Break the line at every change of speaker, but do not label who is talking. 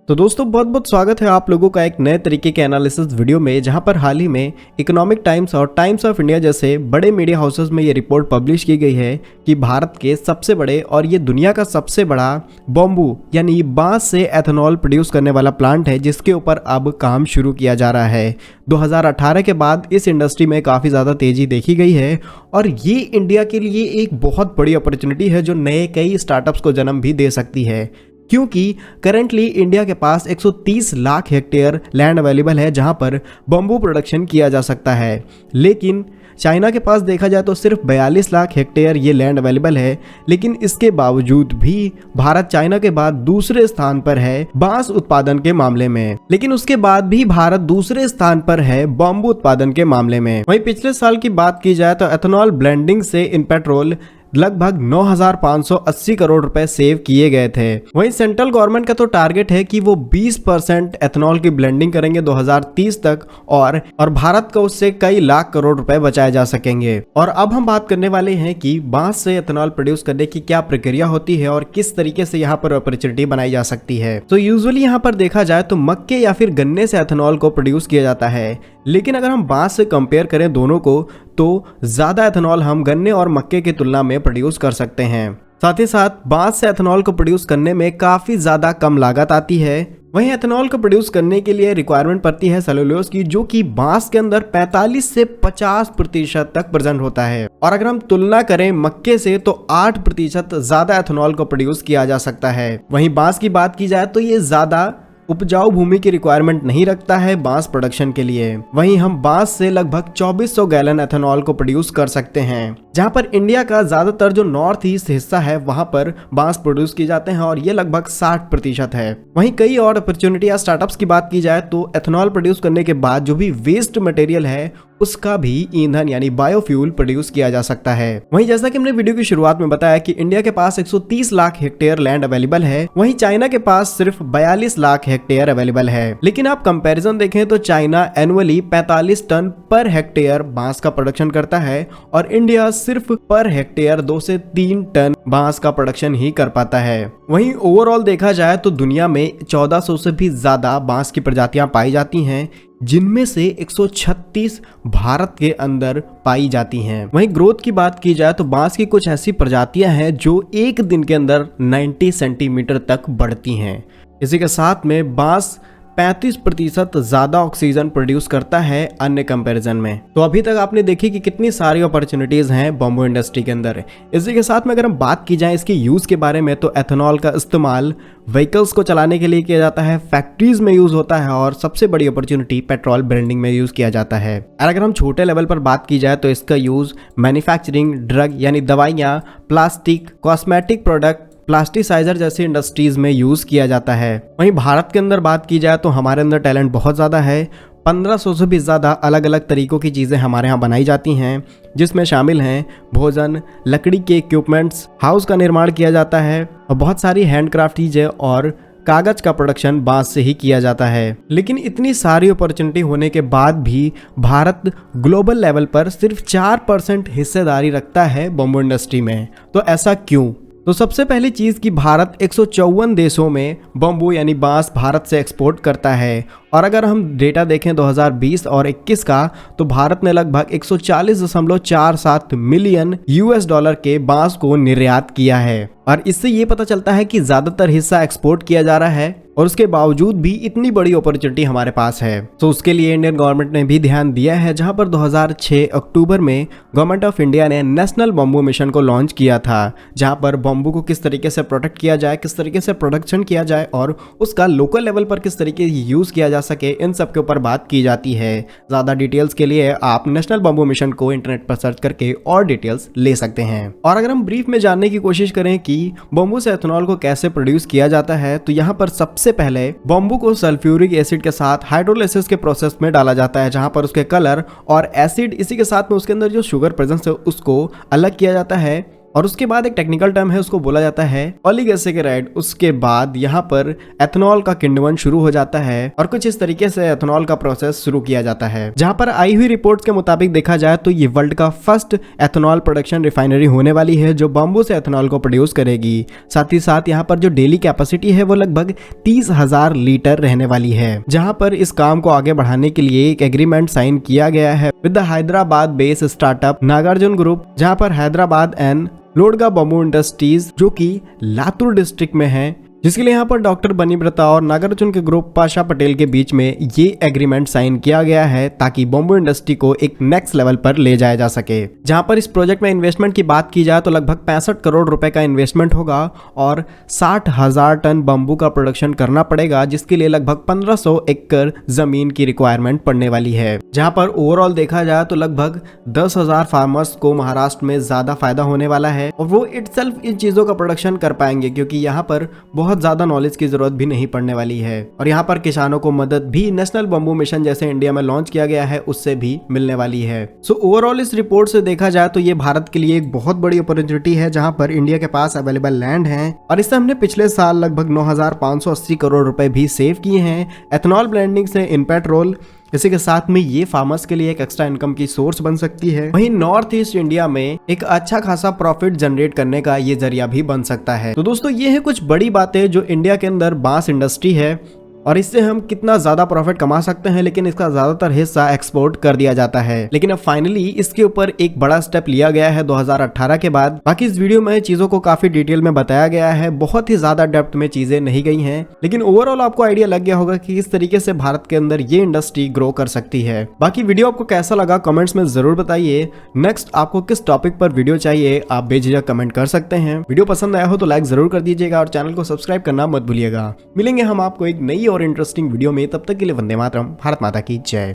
तो दोस्तों बहुत बहुत स्वागत है आप लोगों का एक नए तरीके के एनालिसिस वीडियो में, जहां पर हाल ही में इकोनॉमिक टाइम्स और टाइम्स ऑफ इंडिया जैसे बड़े मीडिया हाउसेस में ये रिपोर्ट पब्लिश की गई है कि भारत के सबसे बड़े और ये दुनिया का सबसे बड़ा बॉम्बू यानी बांस से एथेनॉल प्रोड्यूस करने वाला प्लांट है, जिसके ऊपर अब काम शुरू किया जा रहा है। 2018 के बाद इस इंडस्ट्री में काफ़ी ज़्यादा तेज़ी देखी गई है और ये इंडिया के लिए एक बहुत बड़ी अपॉर्चुनिटी है जो नए कई स्टार्टअप्स को जन्म भी दे सकती है, क्योंकि करेंटली इंडिया के पास 130 लाख हेक्टेयर लैंड अवेलेबल है जहां पर बम्बू प्रोडक्शन किया जा सकता है। लेकिन चाइना के पास देखा जाए तो सिर्फ 42 लाख हेक्टेयर ये लैंड अवेलेबल है, लेकिन इसके बावजूद भी भारत चाइना के बाद दूसरे स्थान पर है बांस उत्पादन के मामले में। लेकिन उसके बाद भी भारत दूसरे स्थान पर है बम्बू उत्पादन के मामले में। वहीं पिछले साल की बात की जाए तो एथेनॉल ब्लेंडिंग से इन पेट्रोल लगभग 9,580 करोड़ रुपए सेव किए गए थे। वहीं सेंट्रल गवर्नमेंट का तो टारगेट है कि वो 20% एथेनॉल की ब्लेंडिंग करेंगे 2030 तक और भारत को उससे कई लाख करोड़ रुपए बचाए जा सकेंगे। और अब हम बात करने वाले हैं कि बांस से एथेनॉल प्रोड्यूस करने की क्या प्रक्रिया होती है और किस तरीके से यहाँ पर अपॉर्चुनिटी बनाई जा सकती है। तो यूजुअली यहाँ पर देखा जाए तो मक्के या फिर गन्ने से एथेनॉल को प्रोड्यूस किया जाता है, लेकिन अगर हम बांस से कंपेयर करें दोनों को तो ज्यादा एथेनॉल हम गन्ने और मक्के की तुलना में प्रोड्यूस कर सकते हैं। साथ ही साथ बांस से एथेनॉल को प्रोड्यूस करने में काफी ज्यादा कम लागत आती है। वहीं एथेनॉल को प्रोड्यूस करने के लिए रिक्वायरमेंट पड़ती है सेलुलोज की, जो कि बांस के अंदर 45 से 50% तक प्रेजेंट होता है। और अगर हम तुलना करें मक्के से तो 8% ज्यादा एथेनॉल को प्रोड्यूस किया जा सकता है। वहीं बांस की बात की जाए तो ये ज्यादा उपजाऊ भूमि की रिक्वायरमेंट नहीं रखता है बांस प्रोडक्शन के लिए। वहीं हम बांस से लगभग 2400 गैलन एथेनॉल को प्रोड्यूस कर सकते हैं, जहां पर इंडिया का ज्यादातर जो नॉर्थ ईस्ट हिस्सा है वहां पर बांस प्रोड्यूस किए जाते हैं और ये लगभग 60% है। वहीं कई और अपॉर्चुनिटी या स्टार्टअप्स की बात की जाए तो एथेनॉल प्रोड्यूस करने के बाद जो भी वेस्ट मटेरियल है उसका भी ईंधन यानी बायोफ्यूल प्रोड्यूस किया जा सकता है। वहीं जैसा कि हमने वीडियो की शुरुआत में बताया कि इंडिया के पास 130 लाख हेक्टेयर लैंड अवेलेबल है, वहीं चाइना के पास सिर्फ 42 लाख हेक्टेयर अवेलेबल है। लेकिन आप कंपैरिजन देखें तो China annually 45 ton per hectare बांस का प्रोडक्शन करता है और इंडिया सिर्फ पर हेक्टेयर 2 से 3 टन बांस का प्रोडक्शन ही कर पाता है। वहीं ओवरऑल देखा जाए तो दुनिया में 1400 से भी ज्यादा बांस की प्रजातियां पाई जाती हैं, जिनमें से 136 भारत के अंदर पाई जाती हैं। वहीं ग्रोथ की बात की जाए तो बांस की कुछ ऐसी प्रजातियां हैं जो एक दिन के अंदर 90 सेंटीमीटर तक बढ़ती हैं। इसी के साथ में बांस 35% ज्यादा ऑक्सीजन प्रोड्यूस करता है अन्य कंपैरिजन में। तो अभी तक आपने देखी कि कितनी सारी अपॉर्चुनिटीज हैं बॉम्बू इंडस्ट्री के अंदर। इसी के साथ में अगर हम बात की जाए इसके यूज के बारे में तो एथेनॉल का इस्तेमाल व्हीकल्स को चलाने के लिए किया जाता है, फैक्ट्रीज में यूज होता है और सबसे बड़ी अपॉर्चुनिटी पेट्रोल ब्लेंडिंग में यूज किया जाता है। और अगर हम छोटे लेवल पर बात की जाए तो इसका यूज मैन्युफैक्चरिंग, ड्रग यानी दवाइयाँ, प्लास्टिक, कॉस्मेटिक प्रोडक्ट, प्लास्टिसाइजर जैसी इंडस्ट्रीज में यूज किया जाता है। वहीं भारत के अंदर बात की जाए तो हमारे अंदर टैलेंट बहुत ज़्यादा है। 1500 से भी ज़्यादा अलग अलग तरीकों की चीज़ें हमारे यहाँ बनाई जाती हैं, जिसमें शामिल हैं भोजन, लकड़ी के इक्विपमेंट्स, हाउस का निर्माण किया जाता है और बहुत सारी हैंडक्राफ्ट चीज़ें और कागज का प्रोडक्शन बांस से ही किया जाता है। लेकिन इतनी सारी अपॉर्चुनिटी होने के बाद भी भारत ग्लोबल लेवल पर सिर्फ 4% हिस्सेदारी रखता है बॉम्बू इंडस्ट्री में। तो ऐसा क्यों? तो सबसे पहली चीज़ कि भारत 154 देशों में बम्बू यानी बांस भारत से एक्सपोर्ट करता है। और अगर हम डेटा देखें 2020 और 21 का तो भारत ने लगभग 140.47 मिलियन US$ के बांस को निर्यात किया है। और इससे ये पता चलता है कि ज़्यादातर हिस्सा एक्सपोर्ट किया जा रहा है और उसके बावजूद भी इतनी बड़ी अपॉर्चुनिटी हमारे पास है। तो उसके लिए इंडियन गवर्नमेंट ने भी ध्यान दिया है, जहां पर 2006 अक्टूबर में गवर्नमेंट ऑफ इंडिया ने नेशनल बम्बू मिशन को लॉन्च किया था, जहां पर बम्बू को किस तरीके से प्रोटेक्ट किया जाए, किस तरीके से प्रोडक्शन किया जाए और उसका लोकल लेवल पर किस तरीके से यूज़ किया जा सके, इन सब के ऊपर बात की जाती है। ज़्यादा डिटेल्स के लिए आप नेशनल बम्बू मिशन को इंटरनेट पर सर्च करके और डिटेल्स ले सकते हैं। और अगर हम ब्रीफ में जानने की कोशिश करें कि बम्बू से एथेनॉल को कैसे प्रोड्यूस किया जाता है तो यहाँ पर सबसे पहले बम्बू को सल्फ्यूरिक एसिड के साथ हाइड्रोलाइसिस के प्रोसेस में डाला जाता है, जहां पर उसके कलर और एसिड, इसी के साथ में उसके अंदर जो शुगर प्रेजेंस है उसको अलग किया जाता है। और उसके बाद एक टेक्निकल टर्म है, उसको बोला जाता है ऑलिगोसैकेराइड। उसके बाद यहाँ पर एथेनॉल का किण्वन शुरू हो जाता है और कुछ इस तरीके से एथेनॉल का प्रोसेस शुरू किया जाता है। जहाँ पर आई हुई रिपोर्ट्स के मुताबिक देखा जाए तो ये वर्ल्ड का फर्स्ट एथेनॉल प्रोडक्शन रिफाइनरी होने वाली है जो बम्बू से एथेनॉल को प्रोड्यूस करेगी। साथ ही साथ यहाँ पर जो डेली कैपेसिटी है वो लगभग 30,000 लीटर रहने वाली है। जहाँ पर इस काम को आगे बढ़ाने के लिए एक एग्रीमेंट साइन किया गया है with the Hyderabad based startup Nagarjuna group, जहाँ पर Hyderabad and Lodga bamboo industries जो कि लातूर डिस्ट्रिक्ट में है, जिसके लिए यहाँ पर डॉक्टर बनी ब्रता और नागार्जुन के ग्रुप पाशा पटेल के बीच में ये एग्रीमेंट साइन किया गया है ताकि बम्बू इंडस्ट्री को एक नेक्स्ट लेवल पर ले जाया जा सके। जहाँ पर इस प्रोजेक्ट में इन्वेस्टमेंट की बात की जाए तो लगभग 65 करोड़ रुपए का इन्वेस्टमेंट होगा और 60,000 टन बम्बू का प्रोडक्शन करना पड़ेगा, जिसके लिए लगभग 1500 एकड़ जमीन की रिक्वायरमेंट पड़ने वाली है। जहाँ पर ओवरऑल देखा जाए तो लगभग 10,000 फार्मर्स को महाराष्ट्र में ज्यादा फायदा होने वाला है और वो इटसेल्फ इन चीजों का प्रोडक्शन कर पाएंगे क्योंकि यहाँ पर बहुत ज्यादा नॉलेज की जरूरत भी नहीं पड़ने वाली है। और यहाँ पर किसानों को मदद भी नेशनल बम्बू मिशन जैसे इंडिया में लॉन्च किया गया है उससे भी मिलने वाली है। सो ओवरऑल इस रिपोर्ट से देखा जाए तो ये भारत के लिए एक बहुत बड़ी अपॉर्चुनिटी है जहाँ पर इंडिया के पास अवेलेबल लैंड है और इससे हमने पिछले साल लगभग 9,580 करोड़ रुपए भी सेव किए हैं एथेनॉल ब्लेंडिंग से इन पेट्रोल। इसी के साथ में ये फार्मर्स के लिए एक एक्स्ट्रा इनकम की सोर्स बन सकती है। वहीं नॉर्थ ईस्ट इंडिया में एक अच्छा खासा प्रॉफिट जनरेट करने का ये जरिया भी बन सकता है। तो दोस्तों ये है कुछ बड़ी बातें जो इंडिया के अंदर बांस इंडस्ट्री है और इससे हम कितना ज्यादा प्रॉफिट कमा सकते हैं, लेकिन इसका ज्यादातर हिस्सा एक्सपोर्ट कर दिया जाता है। लेकिन अब फाइनली इसके ऊपर एक बड़ा स्टेप लिया गया है 2018 के बाद। बाकी इस वीडियो में चीजों को काफी डिटेल में बताया गया है, बहुत ही ज्यादा डेप्थ में चीजें नहीं गई हैं, लेकिन ओवरऑल आपको आइडिया लग गया होगा कि किस तरीके से भारत के अंदर ये इंडस्ट्री ग्रो कर सकती है। बाकी वीडियो आपको कैसा लगा कमेंट्स में जरूर बताइए। नेक्स्ट आपको किस टॉपिक पर वीडियो चाहिए आप बेझिझक कमेंट कर सकते हैं। वीडियो पसंद आया हो तो लाइक जरूर कर दीजिएगा और चैनल को सब्सक्राइब करना मत भूलिएगा। मिलेंगे हम आपको एक नई और इंटरेस्टिंग वीडियो में, तब तक के लिए वंदे मातरम, भारत माता की जय।